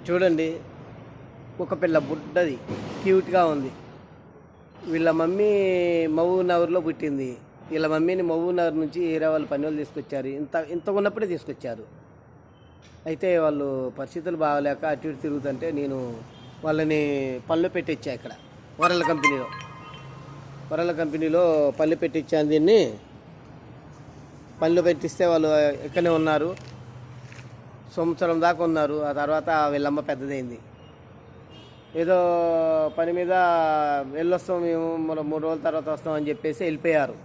చూడండి, ఒక పిల్ల బుడ్డది క్యూట్గా ఉంది. వీళ్ళ మమ్మీ మహబూబ్‌నగర్‌లో పుట్టింది. వీళ్ళ మమ్మీని మహబూబ్‌నగర్ నుంచి ఏరే వాళ్ళు పనోళ్ళు తీసుకొచ్చారు. ఇంత ఉన్నప్పుడే తీసుకొచ్చారు. అయితే వాళ్ళు పరిస్థితులు బాగోలేక అటు ఇటు తిరుగుతుంటే నేను వాళ్ళని పనిలో పెట్టించా. ఇక్కడ వరల కంపెనీలో పనిలో పెట్టించాను. దీన్ని పనిలో పెట్టిస్తే వాళ్ళు ఇక్కడనే ఉన్నారు. సంవత్సరం దాకా ఉన్నారు. ఆ తర్వాత వీళ్ళమ్మ పెద్దదైంది. ఏదో పని మీద వెళ్ళొస్తాం మేము, మనం 3 రోజుల తర్వాత వస్తామని చెప్పేసి వెళ్ళిపోయారు.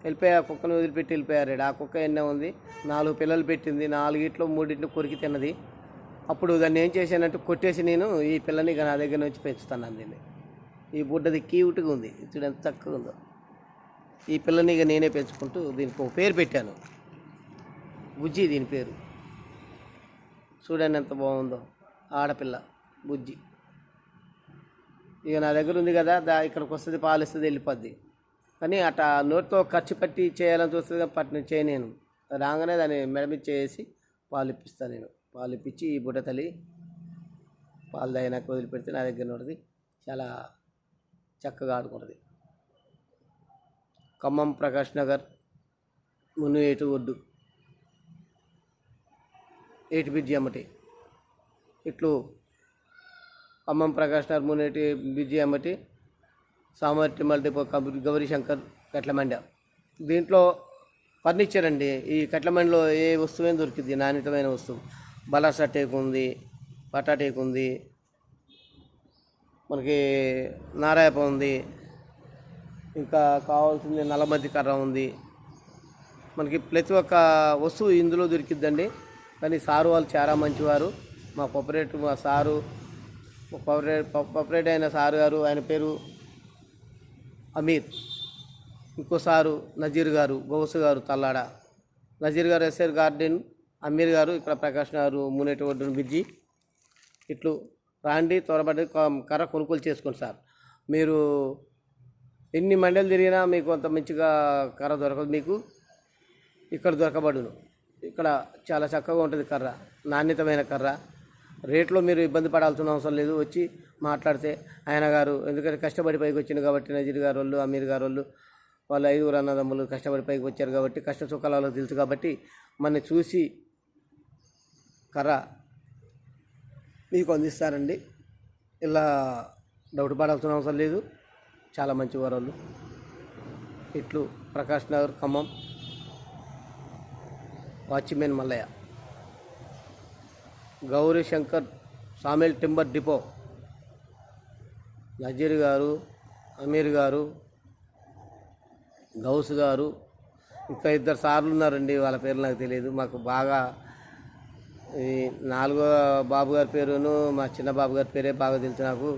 ఆ కుక్కను వదిలిపెట్టి వెళ్ళిపోయారు. ఆ కుక్క ఎన్నే ఉంది, 4 పిల్లలు పెట్టింది. 4 3 కొరికి తిన్నది. అప్పుడు దాన్ని ఏం చేశానంటే కొట్టేసి నేను ఈ పిల్లని ఇక నా దగ్గర నుంచి పెంచుతున్నాను. దీన్ని, ఈ బుడ్డది క్యూట్గా ఉంది, చూడు ఎంత చక్కగా ఉందో. ఈ పిల్లని ఇక నేనే పెంచుకుంటూ దీనికి ఒక పేరు పెట్టాను, బుజ్జి. దీని పేరు చూడండి ఎంత బాగుందో, ఆడపిల్ల బుజ్జి. ఇక నా దగ్గర ఉంది కదా, ఇక్కడికి వస్తుంది, పాలిస్తుంది, వెళ్ళిపోద్ది. కానీ అట్లా నోటితో ఖర్చు పట్టి చేయాలని చూస్తుంది, పట్టిన చేయనేను. రాగానే దాన్ని మెడమిచ్చి చేసి పాలు ఇప్పిస్తాను. నేను పాలు ఇప్పించి ఈ బుడ్డ తల్లి పాలు తాగినాక వదిలిపెడితే నా దగ్గర ఉన్నది చాలా చక్కగా ఆడుకుంటుంది. ఖమ్మం ప్రకాష్ నగర్ మున్నేటి ఒడ్డు 8 బ్రిడ్జి అమ్మటి. ఇట్లు ఖమ్మం ప్రకాష్ నగర్ మున్నేటి బ్రిడ్జి అమ్మటి సామర్థ్యం మల్టీపో గౌరీశంకర్ కట్లమండ. దీంట్లో ఫర్నిచర్ అండి. ఈ కట్లమండలో ఏ వస్తువైనా దొరికింది, నాణ్యతమైన వస్తువు. బలాసా టేకు ఉంది, పటాటేకు ఉంది, మనకి నారాయప ఉంది, ఇంకా కావాల్సింది నల్లమద్ది కర్ర ఉంది. మనకి ప్రతి ఒక్క వస్తువు ఇందులో దొరికిద్దండి. కానీ సారు వాళ్ళు చాలా మంచివారు. మా సారు కోఆపరేట్ అయిన సారు గారు, ఆయన పేరు అమీర్. ఇంకో సారు నజీర్ గారు, గౌసు గారు తల్లాడ. నజీర్ గారు ఎస్ఆర్ గార్డెన్, అమీర్ గారు ఇక్కడ ప్రకాష్ గారు మునేటి ఒడ్డున బ్రిడ్జి. ఇట్లు రాండి, త్వరపడి కర్ర కొనుగోలు చేసుకోండి సార్. మీరు ఎన్ని మండలు తిరిగినా మీకు అంత మంచిగా కర్ర దొరకదు. మీకు ఇక్కడ దొరకబడును. ఇక్కడ చాలా చక్కగా ఉంటుంది కర్ర, నాణ్యతమైన కర్ర. రేట్లో మీరు ఇబ్బంది పడాల్సిన అవసరం లేదు. వచ్చి మాట్లాడితే ఆయన గారు, ఎందుకంటే కష్టపడి పైకి వచ్చింది కాబట్టి, నజీర్ గారు వాళ్ళు, అమీర్ గారు వాళ్ళు 5 అన్నదమ్ములు కష్టపడి పైకి వచ్చారు కాబట్టి, కష్ట సుఖాలలో తెలుసు కాబట్టి మన చూసి కర్ర మీకు అందిస్తారండి. ఇలా డౌట్ పడాల్సిన అవసరం లేదు. చాలా మంచి వాళ్ళు. ఇట్లు Prakash Nagar Khammam, watchman Mallaiah. Gaurishankar Samuel timber depot, Nazir గారు, అమీర్ గారు, గౌస్ గారు, ఇంకా 2 సార్లు ఉన్నారండి. వాళ్ళ పేర్లు నాకు తెలియదు. మాకు బాగా ఈ 4వ బాబు గారి పేరును మా చిన్న బాబు గారి పేరే బాగా తెలుసు నాకు.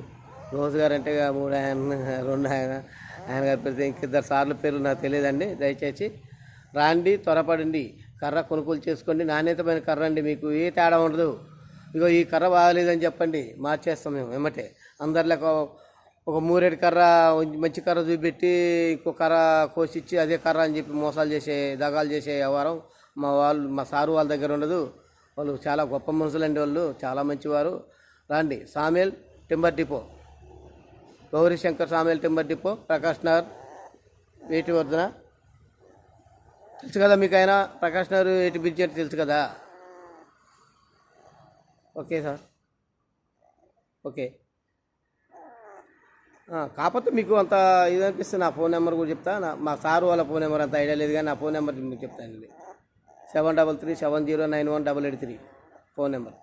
గౌస్ గారు అంటే 3 ఆయన, 2 ఆయన గారి పేరు, ఇంక 2 సార్లు పేర్లు నాకు తెలియదండి. దయచేసి రాండి, త్వరపడండి, కర్ర కొనుగోలు చేసుకోండి. నాణ్యతమైన కర్ర అండి, మీకు ఏ తేడా ఉండదు. ఇగో ఈ కర్ర బాగాలేదని చెప్పండి, మార్చేస్తాం మేము వెమ్మటే. అందరిలో ఒక మూరేడు కర్ర, మంచి కర్ర చూపెట్టి ఇంకో కర్ర కోసిచ్చి అదే కర్ర అని చెప్పి మోసాలు చేసే, దగాలు చేసే వ్యవహారం మా సారు వాళ్ళ దగ్గర ఉండదు. వాళ్ళు చాలా గొప్ప మనుషులండి, వాళ్ళు చాలా మంచివారు. రాండి, Samuel timber depot, Gaurishankar Samuel timber depot, Prakash Nagar వేటివర్ధన. తెలుసు కదా మీకు, అయినా ప్రకాష్ నగర్ 8 బ్రిడ్జి అంటే తెలుసు కదా. Okay sir, okay. కాకపోతే మీకు అంత ఇది అనిపిస్తే నా ఫోన్ నెంబర్ కూడా చెప్తా. మా సారు వాళ్ళ ఫోన్ నెంబర్ అంత ఐడియా లేదు, కానీ నా ఫోన్ నెంబర్ మీకు చెప్తానండి. 7337091883 ఫోన్ నెంబర్.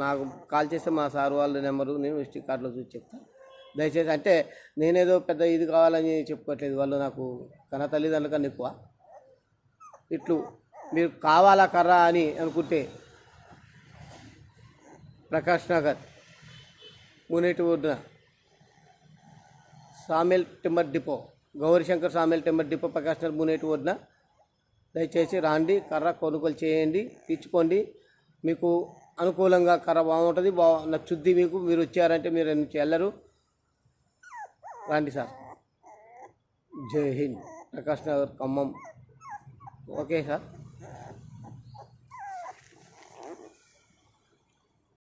నాకు కాల్ చేస్తే మా సారు వాళ్ళ నెంబరు నేను విజిటింగ్ కార్డులో చూసి చెప్తాను. దయచేసి, అంటే నేనేదో పెద్ద ఇది కావాలని చెప్పుకోవట్లేదు. వాళ్ళు నాకు కన్న తల్లిదండ్రుల కన్నా ఎక్కువ. ఇట్లు మీరు కావాలా కర్ర అని అనుకుంటే ప్రకాష్ నగర్ మునేటి ఒడ్డున Samuel timber depot, Gaurishankar Samuel timber depot, Prakash Nagar మునేటి ఒడ్డున. దయచేసి రాండి, కర్ర కొనుగోలు చేయండి, తీర్చుకోండి. మీకు అనుకూలంగా కర్ర బాగుంటుంది, నచ్చుద్ది మీకు. మీరు వచ్చారంటే మీరు వెళ్ళరు. రండి sir. Jai Hind. Prakash Nagar Khammam. Okay sir.